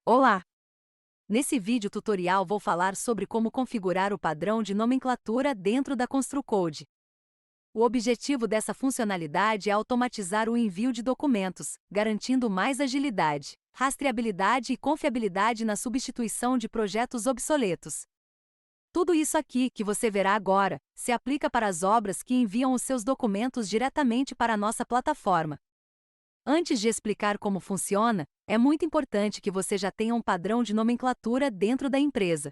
Olá! Nesse vídeo tutorial vou falar sobre como configurar o padrão de nomenclatura dentro da ConstruCode. O objetivo dessa funcionalidade é automatizar o envio de documentos, garantindo mais agilidade, rastreabilidade e confiabilidade na substituição de projetos obsoletos. Tudo isso aqui que você verá agora se aplica para as obras que enviam os seus documentos diretamente para a nossa plataforma. Antes de explicar como funciona, é muito importante que você já tenha um padrão de nomenclatura dentro da empresa.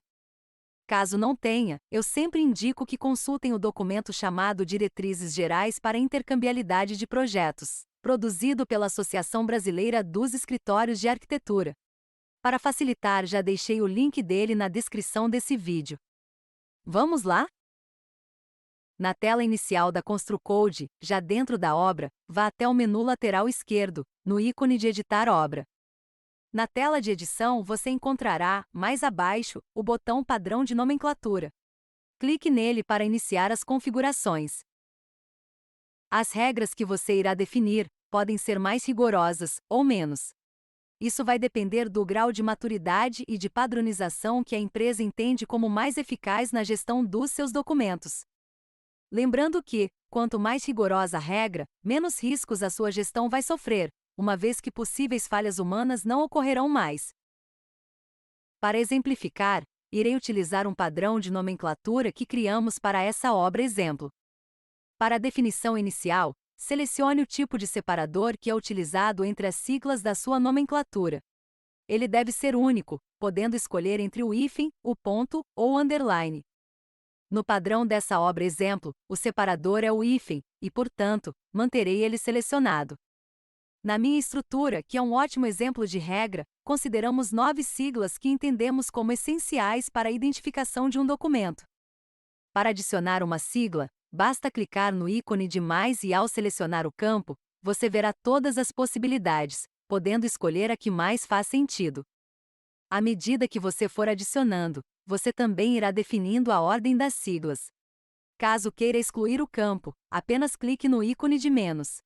Caso não tenha, eu sempre indico que consultem o documento chamado Diretrizes Gerais para Intercambiabilidade de Projetos, produzido pela Associação Brasileira dos Escritórios de Arquitetura. Para facilitar, já deixei o link dele na descrição desse vídeo. Vamos lá? Na tela inicial da ConstruCode, já dentro da obra, vá até o menu lateral esquerdo, no ícone de Editar Obra. Na tela de edição você encontrará, mais abaixo, o botão Padrão de Nomenclatura. Clique nele para iniciar as configurações. As regras que você irá definir podem ser mais rigorosas ou menos. Isso vai depender do grau de maturidade e de padronização que a empresa entende como mais eficaz na gestão dos seus documentos. Lembrando que, quanto mais rigorosa a regra, menos riscos a sua gestão vai sofrer, uma vez que possíveis falhas humanas não ocorrerão mais. Para exemplificar, irei utilizar um padrão de nomenclatura que criamos para essa obra exemplo. Para a definição inicial, selecione o tipo de separador que é utilizado entre as siglas da sua nomenclatura. Ele deve ser único, podendo escolher entre o hífen, o ponto ou o underline. No padrão dessa obra exemplo, o separador é o hífen, e, portanto, manterei ele selecionado. Na minha estrutura, que é um ótimo exemplo de regra, consideramos 9 siglas que entendemos como essenciais para a identificação de um documento. Para adicionar uma sigla, basta clicar no ícone de mais e ao selecionar o campo, você verá todas as possibilidades, podendo escolher a que mais faz sentido. À medida que você for adicionando, você também irá definindo a ordem das siglas. Caso queira excluir o campo, apenas clique no ícone de menos.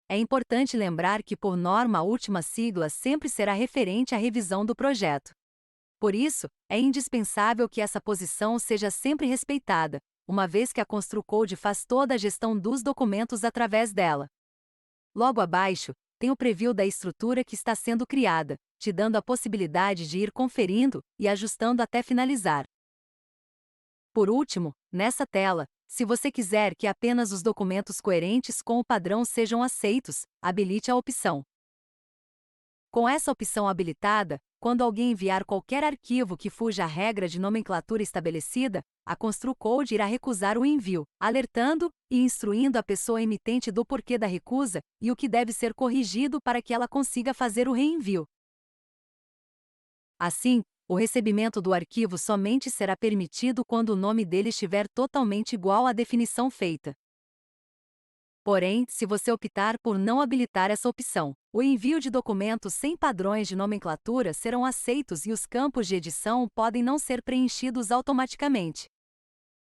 É importante lembrar que, por norma, a última sigla sempre será referente à revisão do projeto. Por isso, é indispensável que essa posição seja sempre respeitada, uma vez que a ConstruCode faz toda a gestão dos documentos através dela. Logo abaixo, tem o preview da estrutura que está sendo criada, te dando a possibilidade de ir conferindo e ajustando até finalizar. Por último, nessa tela, se você quiser que apenas os documentos coerentes com o padrão sejam aceitos, habilite a opção. Com essa opção habilitada, quando alguém enviar qualquer arquivo que fuja à regra de nomenclatura estabelecida, a ConstruCode irá recusar o envio, alertando e instruindo a pessoa emitente do porquê da recusa e o que deve ser corrigido para que ela consiga fazer o reenvio. Assim, o recebimento do arquivo somente será permitido quando o nome dele estiver totalmente igual à definição feita. Porém, se você optar por não habilitar essa opção, o envio de documentos sem padrões de nomenclatura serão aceitos e os campos de edição podem não ser preenchidos automaticamente.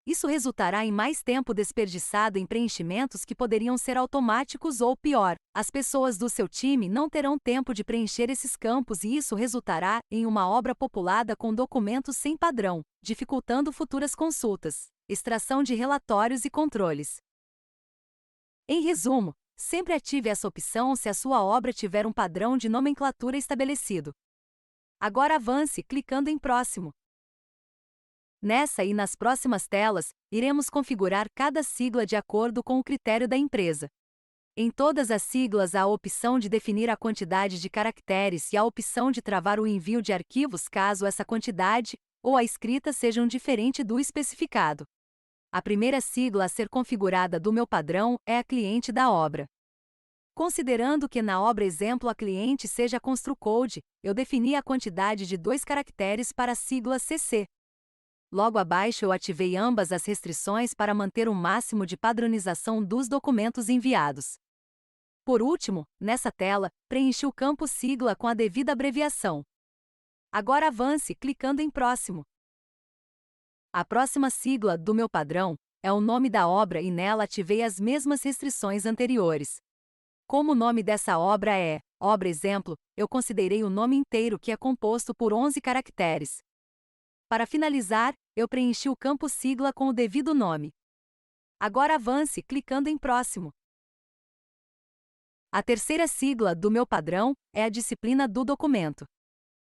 Isso resultará em mais tempo desperdiçado em preenchimentos que poderiam ser automáticos ou, pior, as pessoas do seu time não terão tempo de preencher esses campos e isso resultará em uma obra populada com documentos sem padrão, dificultando futuras consultas, extração de relatórios e controles. Em resumo, sempre ative essa opção se a sua obra tiver um padrão de nomenclatura estabelecido. Agora avance clicando em Próximo. Nessa e nas próximas telas, iremos configurar cada sigla de acordo com o critério da empresa. Em todas as siglas há a opção de definir a quantidade de caracteres e a opção de travar o envio de arquivos caso essa quantidade ou a escrita sejam diferente do especificado. A primeira sigla a ser configurada do meu padrão é a cliente da obra. Considerando que na obra exemplo a cliente seja a ConstruCode, eu defini a quantidade de 2 caracteres para a sigla CC. Logo abaixo eu ativei ambas as restrições para manter o máximo de padronização dos documentos enviados. Por último, nessa tela, preenchi o campo sigla com a devida abreviação. Agora avance clicando em Próximo. A próxima sigla do meu padrão é o nome da obra e nela ativei as mesmas restrições anteriores. Como o nome dessa obra é obra exemplo, eu considerei o nome inteiro que é composto por 11 caracteres. Para finalizar, eu preenchi o campo sigla com o devido nome. Agora avance clicando em Próximo. A terceira sigla do meu padrão é a disciplina do documento.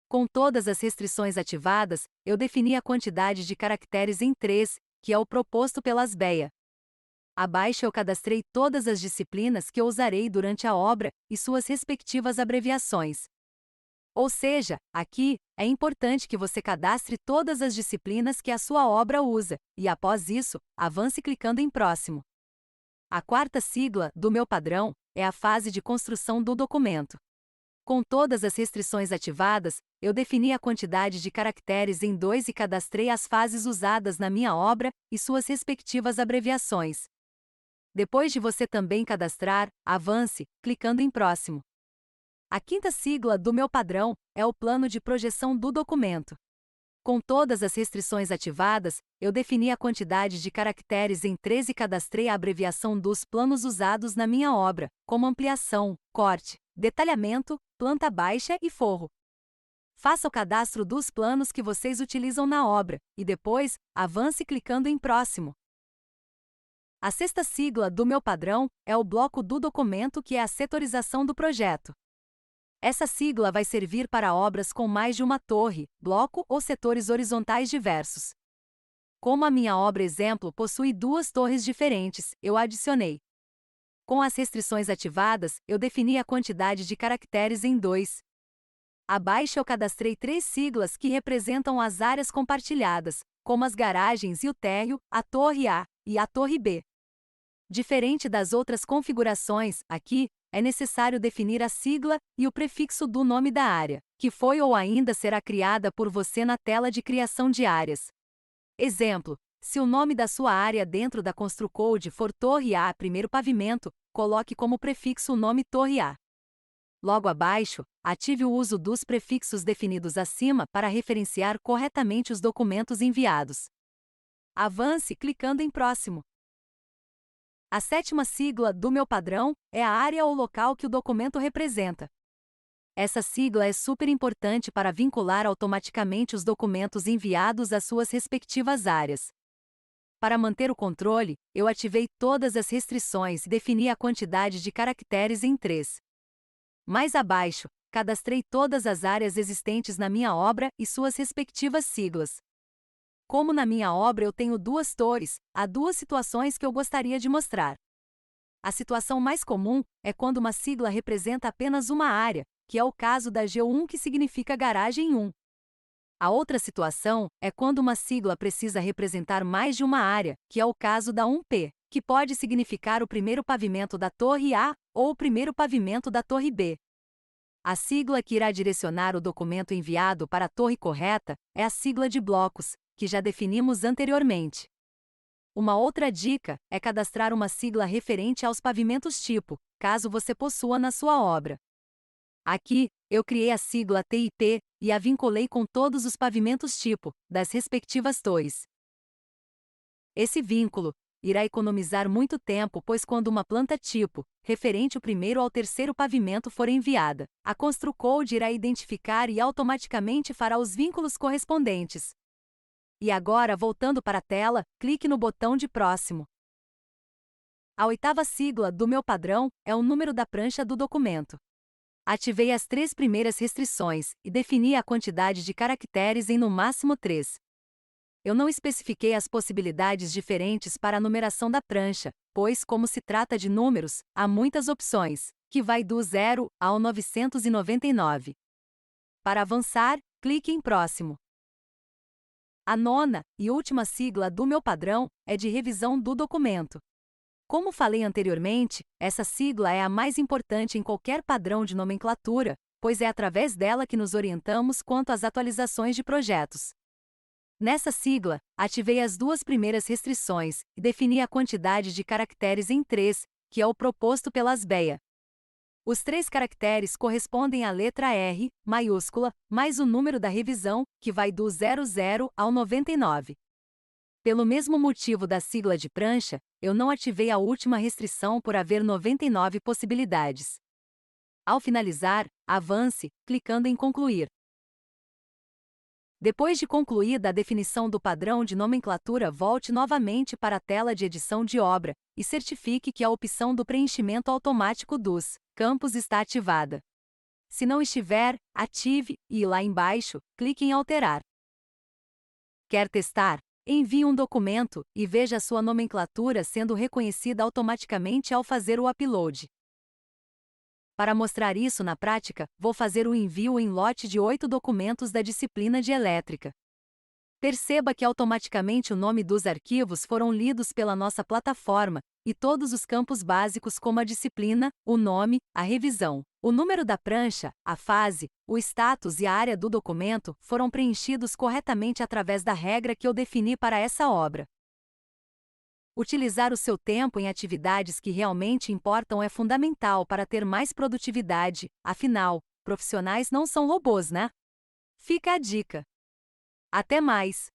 Com todas as restrições ativadas, eu defini a quantidade de caracteres em 3, que é o proposto pelas BEA. Abaixo eu cadastrei todas as disciplinas que eu usarei durante a obra e suas respectivas abreviações. Ou seja, aqui, é importante que você cadastre todas as disciplinas que a sua obra usa, e após isso, avance clicando em Próximo. A quarta sigla do meu padrão é a fase de construção do documento. Com todas as restrições ativadas, eu defini a quantidade de caracteres em 2 e cadastrei as fases usadas na minha obra e suas respectivas abreviações. Depois de você também cadastrar, avance, clicando em Próximo. A quinta sigla do meu padrão é o plano de projeção do documento. Com todas as restrições ativadas, eu defini a quantidade de caracteres em 13 e cadastrei a abreviação dos planos usados na minha obra, como ampliação, corte, detalhamento, planta baixa e forro. Faça o cadastro dos planos que vocês utilizam na obra, e depois, avance clicando em Próximo. A sexta sigla do meu padrão é o bloco do documento, que é a setorização do projeto. Essa sigla vai servir para obras com mais de uma torre, bloco ou setores horizontais diversos. Como a minha obra exemplo possui 2 torres diferentes, eu adicionei. Com as restrições ativadas, eu defini a quantidade de caracteres em 2. Abaixo eu cadastrei 3 siglas que representam as áreas compartilhadas, como as garagens e o térreo, a torre A e a torre B. Diferente das outras configurações, aqui, é necessário definir a sigla e o prefixo do nome da área, que foi ou ainda será criada por você na tela de criação de áreas. Exemplo: se o nome da sua área dentro da ConstruCode for Torre A primeiro pavimento, coloque como prefixo o nome Torre A. Logo abaixo, ative o uso dos prefixos definidos acima para referenciar corretamente os documentos enviados. Avance clicando em Próximo. A sétima sigla do meu padrão é a área ou local que o documento representa. Essa sigla é super importante para vincular automaticamente os documentos enviados às suas respectivas áreas. Para manter o controle, eu ativei todas as restrições e defini a quantidade de caracteres em 3. Mais abaixo, cadastrei todas as áreas existentes na minha obra e suas respectivas siglas. Como na minha obra eu tenho 2 torres, há 2 situações que eu gostaria de mostrar. A situação mais comum é quando uma sigla representa apenas uma área, que é o caso da G1, que significa garagem 1. A outra situação é quando uma sigla precisa representar mais de uma área, que é o caso da 1P, que pode significar o primeiro pavimento da torre A ou o primeiro pavimento da torre B. A sigla que irá direcionar o documento enviado para a torre correta é a sigla de blocos, que já definimos anteriormente. Uma outra dica é cadastrar uma sigla referente aos pavimentos tipo, caso você possua na sua obra. Aqui, eu criei a sigla TIP e a vinculei com todos os pavimentos tipo, das respectivas torres. Esse vínculo irá economizar muito tempo, pois quando uma planta tipo, referente o primeiro ao terceiro pavimento for enviada, a ConstruCode irá identificar e automaticamente fará os vínculos correspondentes. E agora, voltando para a tela, clique no botão de Próximo. A oitava sigla do meu padrão é o número da prancha do documento. Ativei as 3 primeiras restrições e defini a quantidade de caracteres em no máximo 3. Eu não especifiquei as possibilidades diferentes para a numeração da prancha, pois, como se trata de números, há muitas opções, que vai do 0 ao 999. Para avançar, clique em Próximo. A nona e última sigla do meu padrão é de revisão do documento. Como falei anteriormente, essa sigla é a mais importante em qualquer padrão de nomenclatura, pois é através dela que nos orientamos quanto às atualizações de projetos. Nessa sigla, ativei as 2 primeiras restrições e defini a quantidade de caracteres em 3, que é o proposto pelas BEA. Os 3 caracteres correspondem à letra R, maiúscula, mais o número da revisão, que vai do 00 ao 99. Pelo mesmo motivo da sigla de prancha, eu não ativei a última restrição por haver 99 possibilidades. Ao finalizar, avance, clicando em Concluir. Depois de concluída a definição do padrão de nomenclatura, volte novamente para a tela de edição de obra e certifique que a opção do preenchimento automático dos campos está ativada. Se não estiver, ative e, lá embaixo, clique em Alterar. Quer testar? Envie um documento e veja a sua nomenclatura sendo reconhecida automaticamente ao fazer o upload. Para mostrar isso na prática, vou fazer o envio em lote de 8 documentos da disciplina de Elétrica. Perceba que automaticamente o nome dos arquivos foram lidos pela nossa plataforma, e todos os campos básicos como a disciplina, o nome, a revisão, o número da prancha, a fase, o status e a área do documento foram preenchidos corretamente através da regra que eu defini para essa obra. Utilizar o seu tempo em atividades que realmente importam é fundamental para ter mais produtividade, afinal, profissionais não são robôs, né? Fica a dica. Até mais!